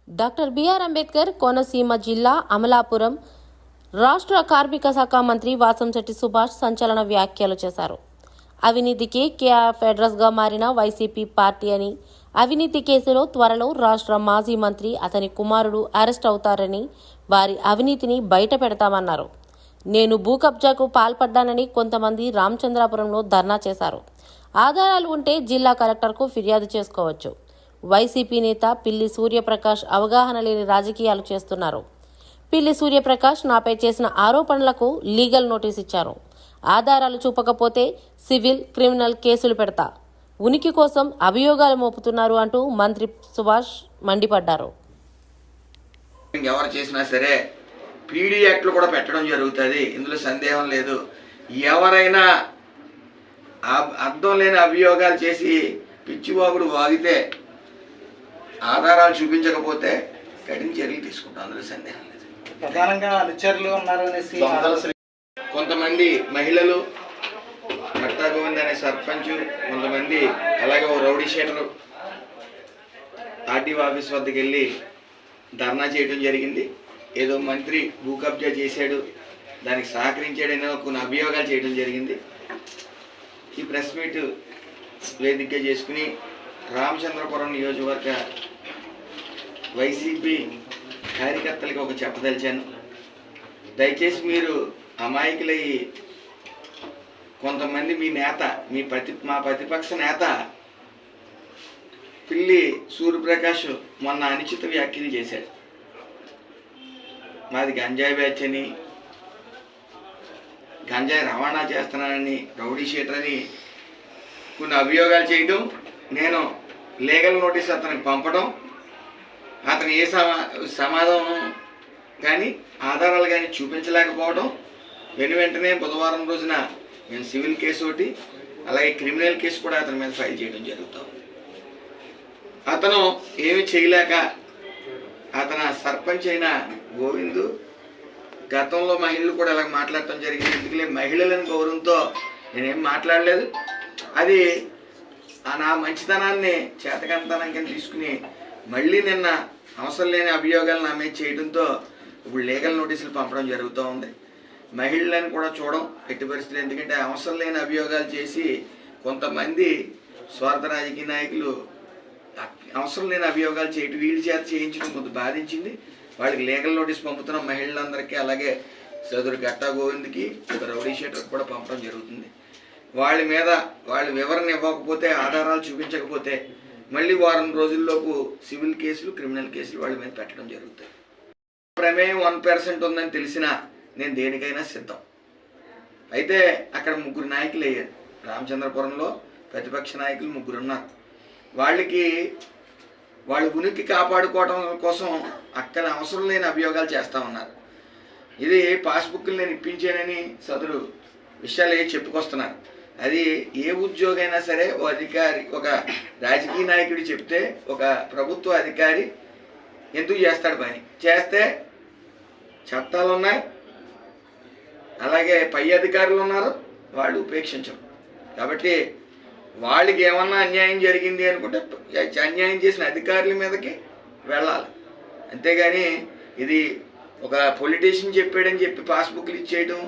Doctor BR Ambedkar Konaseema జిల్లా అమలాపురం రాష్ట్ర కార్మిక శాఖ మంత్రి వాసంశెట్టి సుభాష్ సంచలన వ్యాఖ్యలు చేశారు. అవినీతికి కేఆర్ఎఫ్ అడ్రస్గా మారిన వైసీపీ పార్టీ అని, అవినీతి కేసులో త్వరలో రాష్ట్ర మాజీ మంత్రి అతని కుమారుడు అరెస్ట్ అవుతారని, వారి అవినీతిని బయట పెడతామన్నారు. నేను భూ కబ్జాకు పాల్పడ్డానని కొంతమంది రామచంద్రాపురంలో ధర్నా చేశారు. ఆధారాలు ఉంటే జిల్లా కలెక్టర్కు ఫిర్యాదు చేసుకోవచ్చు. వైసీపీ నేత పిల్లి సూర్యప్రకాష్ అవగాహన లేని రాజకీయాలు చేస్తున్నారు. పిల్లి సూర్యప్రకాష్ నాపై చేసిన ఆరోపణలకు లీగల్ నోటీస్ ఇచ్చారు. ఆధారాలు చూపకపోతే సివిల్, క్రిమినల్ కేసులు పెడతా, ఉనికి కోసం అభియోగాలు మోపుతున్నారు అంటూ మంత్రి సుభాష్ మండిపడ్డారు. ఎవరు చేసినా సరే పీడీ యాక్ట్లు కూడా పెట్టడం జరుగుతుంది, ఇందులో సందేహం లేదు. ఎవరైనా అర్థం లేని అభియోగాలు చేసి పిచ్చివాగుడు వాగితే ఆధారాలు చూపించకపోతే కఠిన చర్యలు తీసుకుంటాం, అందులో సందేహం లేదు. ప్రధానంగా అనుచరులు ఉన్నారు అనేసి కొంతమంది మహిళలు, కట్టా గోవింద్ అనే సర్పంచ్, కొంతమంది అలాగే ఓ రౌడీ షీటరు ఆర్టీఓ ఆఫీస్ వద్దకు వెళ్ళి ధర్నా చేయడం జరిగింది. ఏదో మంత్రి భూ కబ్జా చేశాడు, దానికి సహకరించాడనో కొన్ని అభియోగాలు చేయడం జరిగింది. ఈ ప్రెస్ మీట్ వేదికగా చేసుకుని రామచంద్రపురం నియోజకవర్గ వైసీపీ కార్యకర్తలకి ఒక చెప్పదలిచాను. దయచేసి మీరు అమాయకులయ్యి కొంతమంది మీ నేత, మా ప్రతిపక్ష నేత పిల్లి సూర్యప్రకాష్ మొన్న అనుచిత వ్యాఖ్యలు చేశాడు. మాది గంజాయి బ్యాచ్ అని, గంజాయి రవాణా చేస్తున్నానని, రౌడీ షీటర్ అని కొన్ని అభియోగాలు చేయడం, నేను లీగల్ నోటీస్ అతనికి పంపడం, అతను ఏ సమాధానం కానీ ఆధారాలు కానీ చూపించలేకపోవడం, వెంటనే బుధవారం రోజున నేను సివిల్ కేసు ఒకటి అలాగే క్రిమినల్ కేసు కూడా అతని మీద ఫైల్ చేయడం జరుగుతాం. అతను ఏమి చేయలేక అతను సర్పంచ్ అయిన గోవిందు గతంలో మహిళలు కూడా అలాగ మాట్లాడటం జరిగింది. ఎందుకంటే మహిళలని గౌరవంతో నేనేం మాట్లాడలేదు. అది నా మంచితనాన్ని చేతకంతనం కింద తీసుకుని మళ్ళీ నిన్న అవసరం లేని అభియోగాలు నా మీద చేయడంతో ఇప్పుడు లీగల్ నోటీసులు పంపడం జరుగుతూ ఉంది. మహిళలను కూడా చూడడం ఎట్టి పరిస్థితులు, ఎందుకంటే అవసరం లేని అభియోగాలు చేసి కొంతమంది స్వార్థ రాజకీయ నాయకులు అవసరం లేని అభియోగాలు చేయడం, వీళ్ళ చేత చేయించడం కొంత బాధించింది. వాళ్ళకి లీగల్ నోటీస్ పంపుతున్నాం మహిళలందరికీ, అలాగే సోదరు గట్టా గోవింద్కి, ఒక రౌడీ షీటర్కి కూడా పంపడం జరుగుతుంది. వాళ్ళ మీద వాళ్ళు వివరణ ఇవ్వకపోతే, ఆధారాలు చూపించకపోతే మళ్ళీ వారం రోజుల్లోపు సివిల్ కేసులు, క్రిమినల్ కేసులు వాళ్ళ మీద పెట్టడం జరుగుతుంది. ప్రమేయం 1% ఉందని తెలిసినా నేను దేనికైనా సిద్ధం. అయితే అక్కడ 3 నాయకులు అయ్యారు. రామచంద్రపురంలో ప్రతిపక్ష నాయకులు 3 ఉన్నారు. వాళ్ళ ఉనికి కాపాడుకోవడం కోసం అక్కడ అవసరం లేని అభియోగాలు చేస్తూ ఉన్నారు. ఇది పాస్బుక్లు నేను ఇప్పించానని సదరు విషయాలు చెప్పుకొస్తున్నారు. అది ఏ ఉద్యోగం అయినా సరే ఓ అధికారి, ఒక రాజకీయ నాయకుడు చెప్తే ఒక ప్రభుత్వ అధికారి ఎందుకు చేస్తాడు పని? చేస్తే చట్టాలు ఉన్నాయి, అలాగే పై అధికారులు ఉన్నారు, వాళ్ళు ఉపేక్షించరు. కాబట్టి వాళ్ళకి ఏమన్నా అన్యాయం జరిగింది అనుకుంటే అన్యాయం చేసిన అధికారుల మీదకి వెళ్ళాలి. అంతేగాని ఇది ఒక పొలిటీషియన్ చెప్పాడని చెప్పి పాస్బుక్లు ఇచ్చేయడం,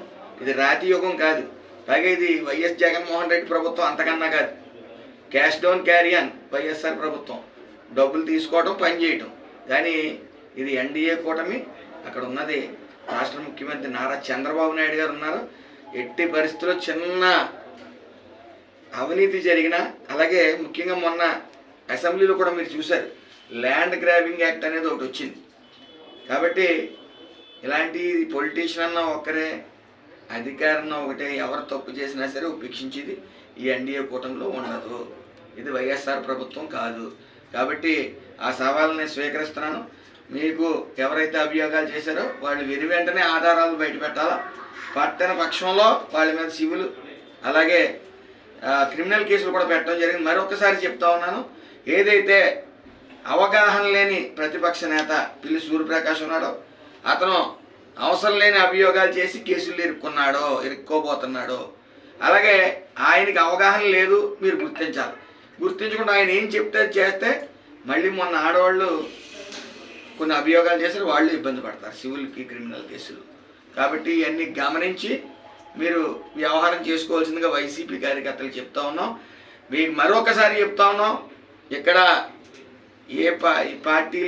ఇది రాతి యుగం కాదు. పైగా ఇది వైఎస్ జగన్మోహన్ రెడ్డి ప్రభుత్వం అంతకన్నా కాదు. Cash down carry on YSR ప్రభుత్వం, డబ్బులు తీసుకోవడం, పని చేయటం. కానీ ఇది ఎన్డీఏ కూటమి. అక్కడ ఉన్నది రాష్ట్ర ముఖ్యమంత్రి నారా చంద్రబాబు నాయుడు గారు ఉన్నారు. ఎట్టి పరిస్థితుల్లో చిన్న అవినీతి జరిగిన, అలాగే ముఖ్యంగా మొన్న అసెంబ్లీలో కూడా మీరు చూశారు, ల్యాండ్ గ్రాబింగ్ యాక్ట్ అనేది ఒకటి వచ్చింది. కాబట్టి ఇలాంటి పొలిటీషియన్ అన్న ఒకరే, అధికారన్న ఒకటే, ఎవరు తప్పు చేసినా సరే ఉపేక్షించేది ఈ ఎన్డీఏ కూటమిలో ఉండదు. ఇది వైఎస్ఆర్ ప్రభుత్వం కాదు. కాబట్టి ఆ సవాళ్ళని స్వీకరిస్తున్నాను. మీకు ఎవరైతే అభియోగాలు చేశారో వాళ్ళు వెంటనే ఆధారాలు బయట పెట్టాలా. పట్టణ పక్షంలో వాళ్ళ మీద సివిల్ అలాగే క్రిమినల్ కేసులు కూడా పెట్టడం జరిగింది. మరొకసారి చెప్తా ఉన్నాను, ఏదైతే అవగాహన లేని ప్రతిపక్ష నేత పిల్లి సూర్యప్రకాష్ ఉన్నాడో అతను అవసరం లేని అభియోగాలు చేసి కేసులు ఇరుక్కోబోతున్నాడు. అలాగే ఆయనకి అవగాహన లేదు, మీరు గుర్తించాలి. గుర్తించకుండా ఆయన ఏం చెప్తే చేస్తే మళ్ళీ మొన్న ఆడవాళ్ళు కొన్ని అభియోగాలు చేశారు, వాళ్ళు ఇబ్బంది పడతారు సివిల్కి క్రిమినల్ కేసులు. కాబట్టి ఇవన్నీ గమనించి మీరు వ్యవహారం చేసుకోవాల్సిందిగా వైసీపీ కార్యకర్తలు చెప్తా ఉన్నాం. మీకు మరొకసారి చెప్తా ఉన్నాం, ఇక్కడ ఏ పార్టీ